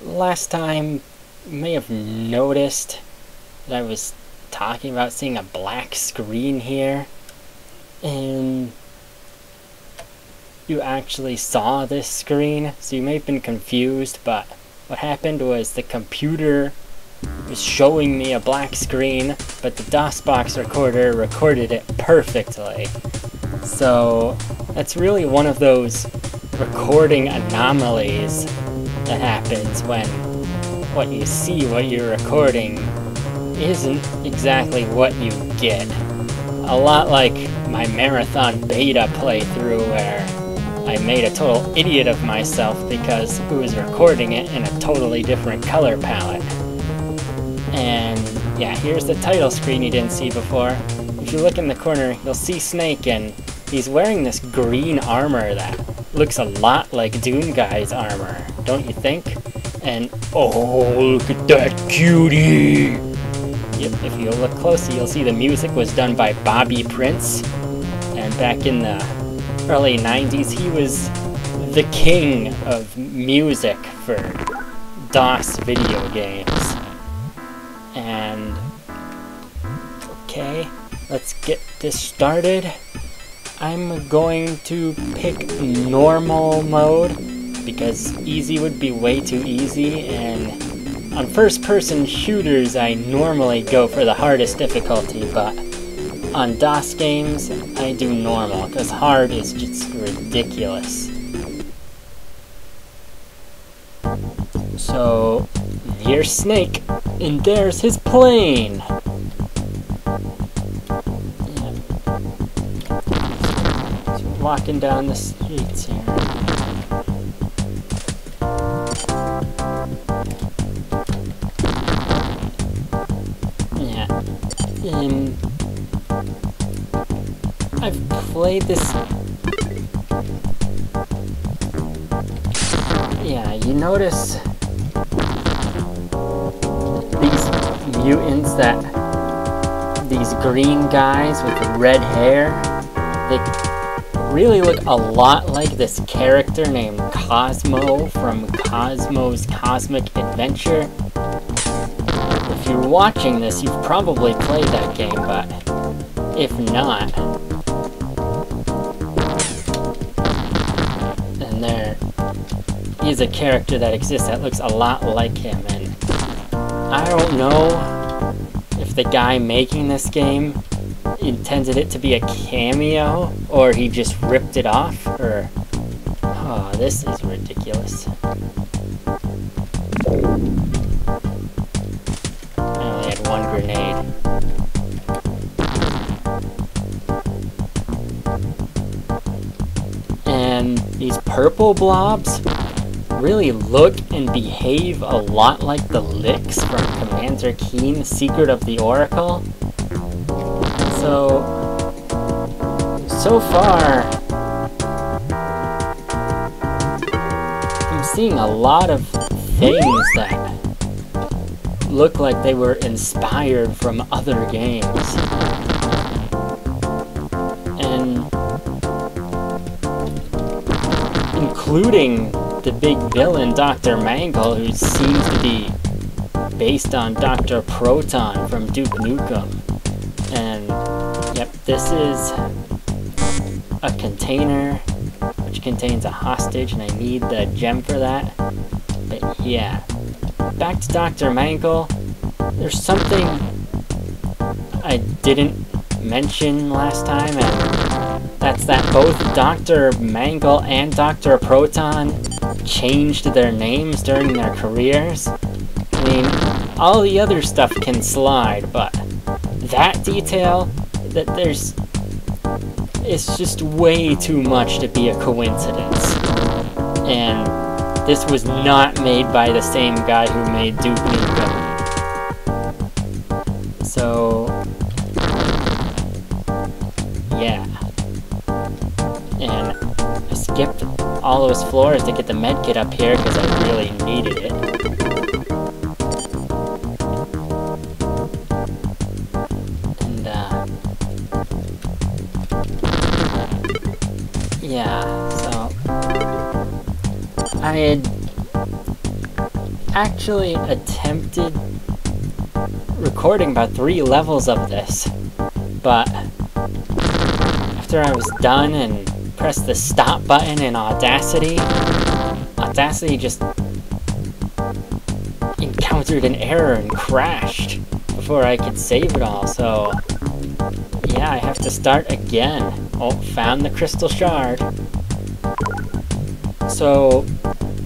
Last time, you may have noticed that I was talking about seeing a black screen here, and you actually saw this screen, so you may have been confused, but what happened was the computer was showing me a black screen, but the DOSBox recorder recorded it perfectly. So that's really one of those recording anomalies that happens when what you see, what you're recording, isn't exactly what you get. A lot like my marathon beta playthrough where I made a total idiot of myself because I was recording it in a totally different color palette. And yeah, here's the title screen you didn't see before. If you look in the corner, you'll see Snake, and he's wearing this green armor that looks a lot like Doom Guy's armor, don't you think? And oh, look at that cutie! Yep, if you look closely, you'll see the music was done by Bobby Prince, and back in the early 90s, he was the king of music for DOS video games. And okay, let's get this started. I'm going to pick normal mode because easy would be way too easy, and on first-person shooters I normally go for the hardest difficulty, but on DOS games I do normal because hard is just ridiculous. So here's Snake, and there's his plane! Walking down the streets here. Yeah. I've played this. Yeah, you notice these mutants, that these green guys with red hair, they really look a lot like this character named Cosmo from Cosmo's Cosmic Adventure. If you're watching this, you've probably played that game, but if not, then there is a character that exists that looks a lot like him, and I don't know if the guy making this game intended it to be a cameo, or he just ripped it off, or... Oh, this is ridiculous. I only had one grenade. And these purple blobs really look and behave a lot like the licks from Commander Keen's Secret of the Oracle. So far, I'm seeing a lot of things that look like they were inspired from other games. And including the big villain, Dr. Mangle, who seems to be based on Dr. Proton from Duke Nukem. And yep, this is a container which contains a hostage, and I need the gem for that. But yeah, back to Dr. Mangle. There's something I didn't mention last time, and that's that both Dr. Mangle and Dr. Proton changed their names during their careers. I mean, all the other stuff can slide, but that detail, that there's... it's just way too much to be a coincidence. And this was not made by the same guy who made Duke Nukem. So... yeah. And I skipped all those floors to get the medkit up here because I really needed it. And had actually attempted recording about 3 levels of this, but after I was done and pressed the stop button in Audacity just encountered an error and crashed before I could save it all, so yeah, I have to start again. Oh, found the crystal shard. So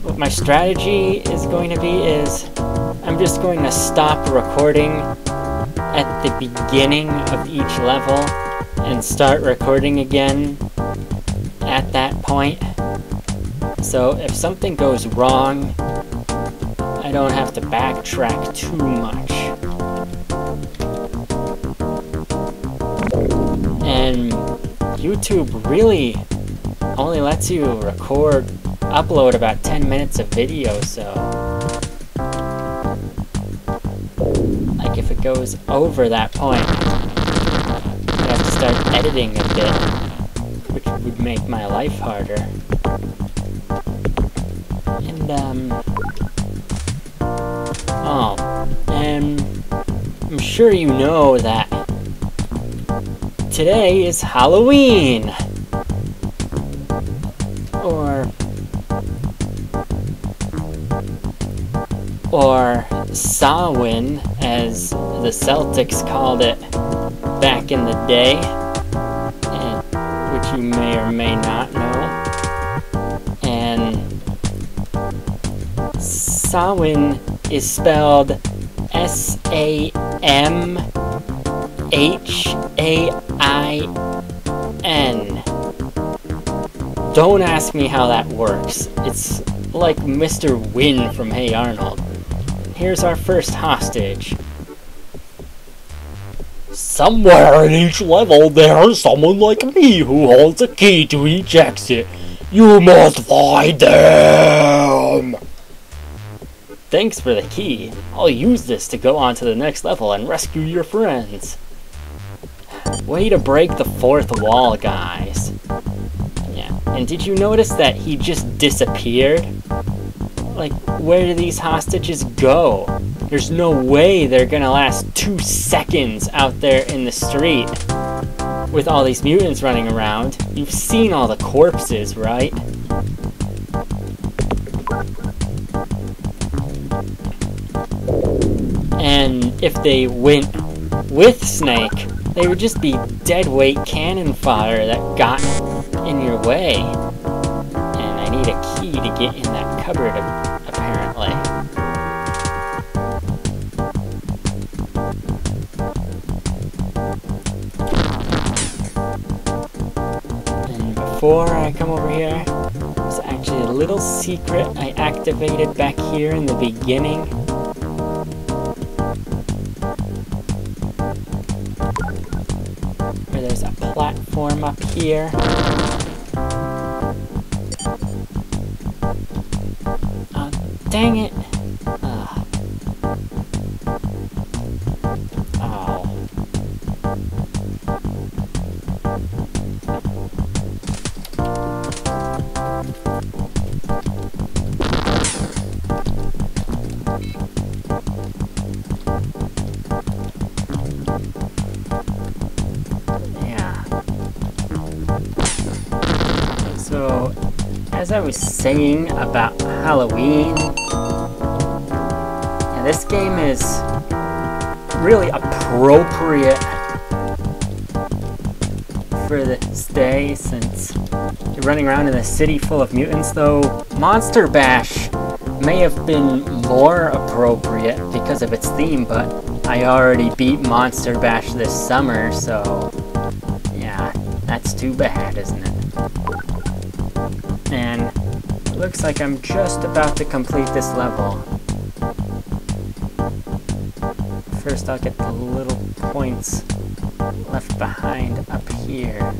what my strategy is going to be is I'm just going to stop recording at the beginning of each level and start recording again at that point. So if something goes wrong, I don't have to backtrack too much. And YouTube really only lets you upload about 10 minutes of video, so like if it goes over that point, I have to start editing a bit, which would make my life harder. And and I'm sure you know that today is Halloween, or Samhain, as the Celtics called it back in the day, which you may or may not know. And Samhain is spelled S-A-M-H-A-I-N. Don't ask me how that works. It's like Mr. Wynn from Hey Arnold. Here's our first hostage. Somewhere in each level there's someone like me who holds a key to each exit. You must find them! Thanks for the key. I'll use this to go on to the next level and rescue your friends. Way to break the 4th wall, guys. Yeah, and did you notice that he just disappeared? Like, where do these hostages go? There's no way they're gonna last 2 seconds out there in the street with all these mutants running around. You've seen all the corpses, right? And if they went with Snake, they would just be deadweight cannon fodder that got in your way. And I need a key to get in that cupboard, apparently. And before I come over here, there's actually a little secret I activated back here in the beginning. Where there's a platform up here. Dang it! Oh. Yeah. So, as I was saying about Halloween, this game is really appropriate for this day since you're running around in a city full of mutants, though Monster Bash may have been more appropriate because of its theme, but I already beat Monster Bash this summer, so yeah, that's too bad, isn't it? And it looks like I'm just about to complete this level. First, I'll get the little points left behind up here.